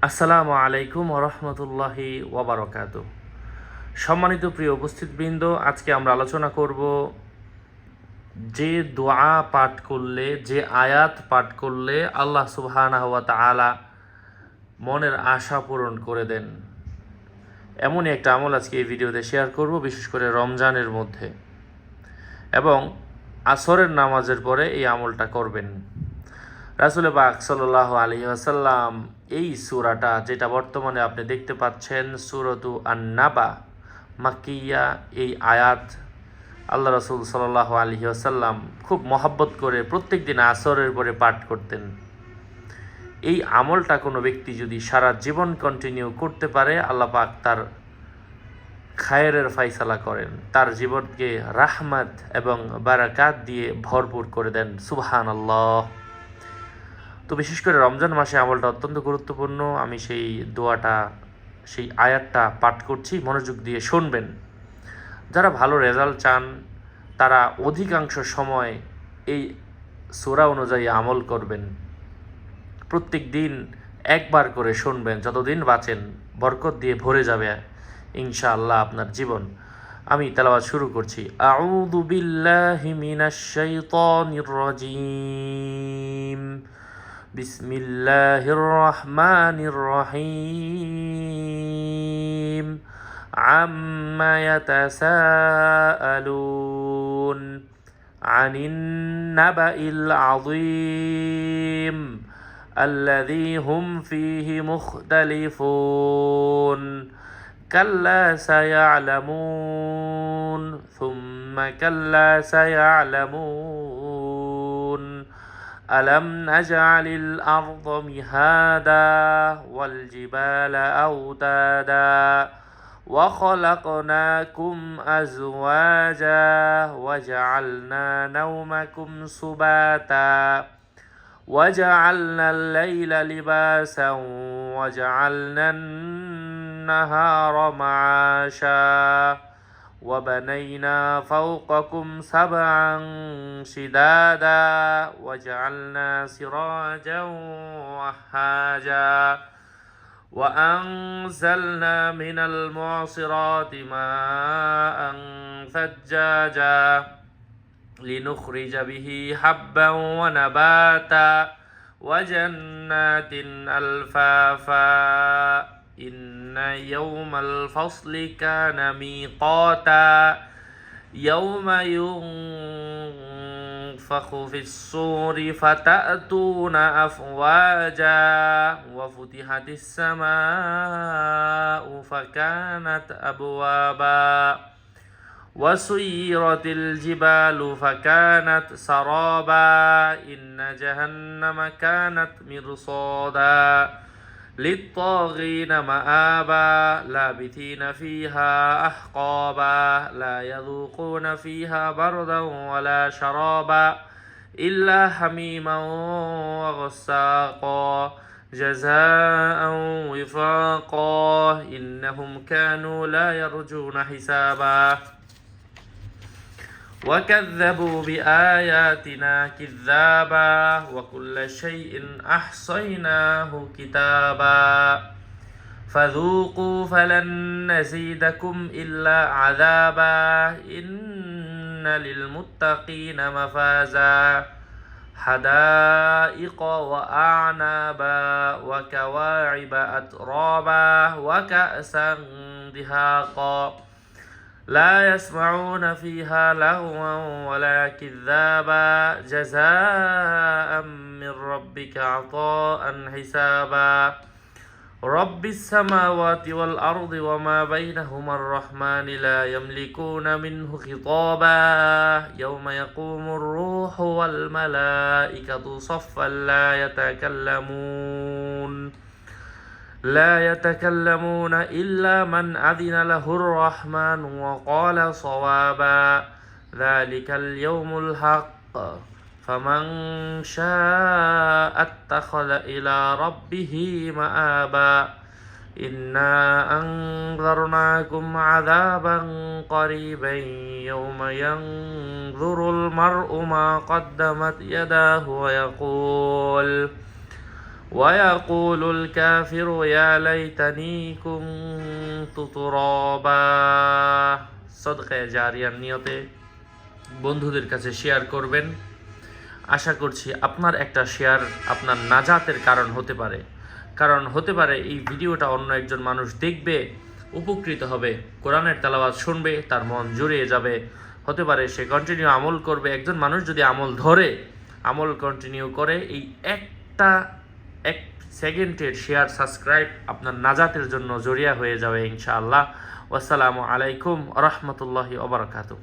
আসসালামু আলাইকুম ওরহমতুল্লাহি ওয়াবারকাতু। সম্মানিত প্রিয় উপস্থিতবৃন্দ, আজকে আমরা আলোচনা করব যে দোয়া পাঠ করলে, যে আয়াত পাঠ করলে আল্লাহ সুবহানাহু ওয়া তাআলা মনের আশা পূরণ করে দেন। এমনই একটা আমল আজকে এই ভিডিওতে শেয়ার করব, বিশেষ করে রমজানের মধ্যে, এবং আসরের নামাজের পরে এই আমলটা করবেন। রাসূল পাক সাল্লাল্লাহু আলাইহি ওয়াসাল্লাম এই সূরাটা, যেটা বর্তমানে আপনি দেখতে পাচ্ছেন, সূরাতু আন-নাবা মাক্কিয়া, এই আয়াত আল্লাহ রাসূল সাল্লাল্লাহু আলাইহি ওয়াসাল্লাম খুব মহব্বত করে প্রত্যেক দিন আসরের পরে পাঠ করতেন। এই আমলটা কোনো ব্যক্তি যদি সারা জীবন কন্টিনিউ করতে পারে, আল্লাহ পাক তার খায়েরের ফায়সালা করেন, তার জীবনকে রাহমাত এবং বারাকাত দিয়ে ভরপুর করে দেন। সুবহানাল্লাহ। তো বিশেষ করে রমজান মাসে আমলটা অত্যন্ত গুরুত্বপূর্ণ। আমি সেই দোয়াটা, সেই আয়াতটা পাঠ করছি, মনোযোগ দিয়ে শুনবেন। যারা ভালো রেজাল্ট চান তারা অধিকাংশ সময় এই সূরা অনুযায়ী আমল করবেন। প্রত্যেক দিন একবার করে শুনবেন, যতদিন বাঁচেন বরকত দিয়ে ভরে যাবে ইনশাআল্লাহ আপনার জীবন। আমি তেলাওয়াত শুরু করছি। আউযু বিল্লাহি মিনাশ শাইতানির রাজীম। বিসমিল্লাহির রহমানির রহিম। আম্মা ইয়াতাসাআলুন আনিন নাবাইল আযীম الذي هم فيه مختلفون كلا سيعلمون ثم كلا سيعلمون ألم نجعل الأرض مهادا والجبال أوتادا وخلقناكم أزواجا وجعلنا نومكم سباتا وجعلنا الليل لباسا وجعلنا النهار معاشا وبنينا فوقكم سبعا شدادا وجعلنا سراجا وهاجا وأنزلنا من المعصرات ماء ثجاجا لنخرج به حبا ونباتا وجنات ألفافا إن يوم الفصل كان ميقاتا يوم ينفخ في الصور فتأتون أفواجا وفتحت السماء فكانت أبوابا وسيرت الجبال فكانت سرابا إن جهنم كانت مرصادا للطاغين مآبا لابثين فيها أحقابا لا يذوقون فيها بردا ولا شرابا إلا حميما وغساقا جزاء وفاقا إنهم كانوا لا يرجون حسابا وكذبوا بآياتنا كذابا وكل شيء أحصيناه كتابا فذوقوا فلن نزيدكم إلا عذابا إن للمتقين مفازا حدائق وأعنابا وكواعب أترابا وكأسا دهاقا لا يسمعون فيها لغوا ولا كذابا جزاء من ربك عطاء حسابا رب السماوات والأرض وما بينهما الرحمن لا يملكون منه خطابا يوم يقوم الروح والملائكة صفا لا يتكلمون إلا من أذن له الرحمن وقال صوابا ذلك اليوم الحق فمن شاء اتخذ إلى ربه مآبا إنا أنذرناكم عذابا قريبا يوم ينظر المرء ما قدمت يداه ويقول الكافر يا ليتني كنت ترابا সদকা জারিয়ার নিয়তে বন্ধুদের কাছে শেয়ার করবেন। আশা করছি আপনার একটা শেয়ার আপনার নাজাতের কারণ হতে পারে, কারণ হতে পারে এই ভিডিওটা অন্য একজন মানুষ দেখবে, উপকৃত হবে, কোরআনের তেলাওয়াত শুনবে, তার মন জুড়িয়ে যাবে, হতে পারে সে কন্টিনিউ আমল করবে। একজন মানুষ যদি আমল ধরে, আমল কন্টিনিউ করে, এই এক সেকেন্ডের শেয়ার সাবস্ক্রাইব আপনার নাজাতের জন্য জরিয়া হয়ে যাবে ইনশাআল্লাহ। ওয়াসসালামু আলাইকুম ওয়া রাহমাতুল্লাহি ওয়া বারাকাতুহু।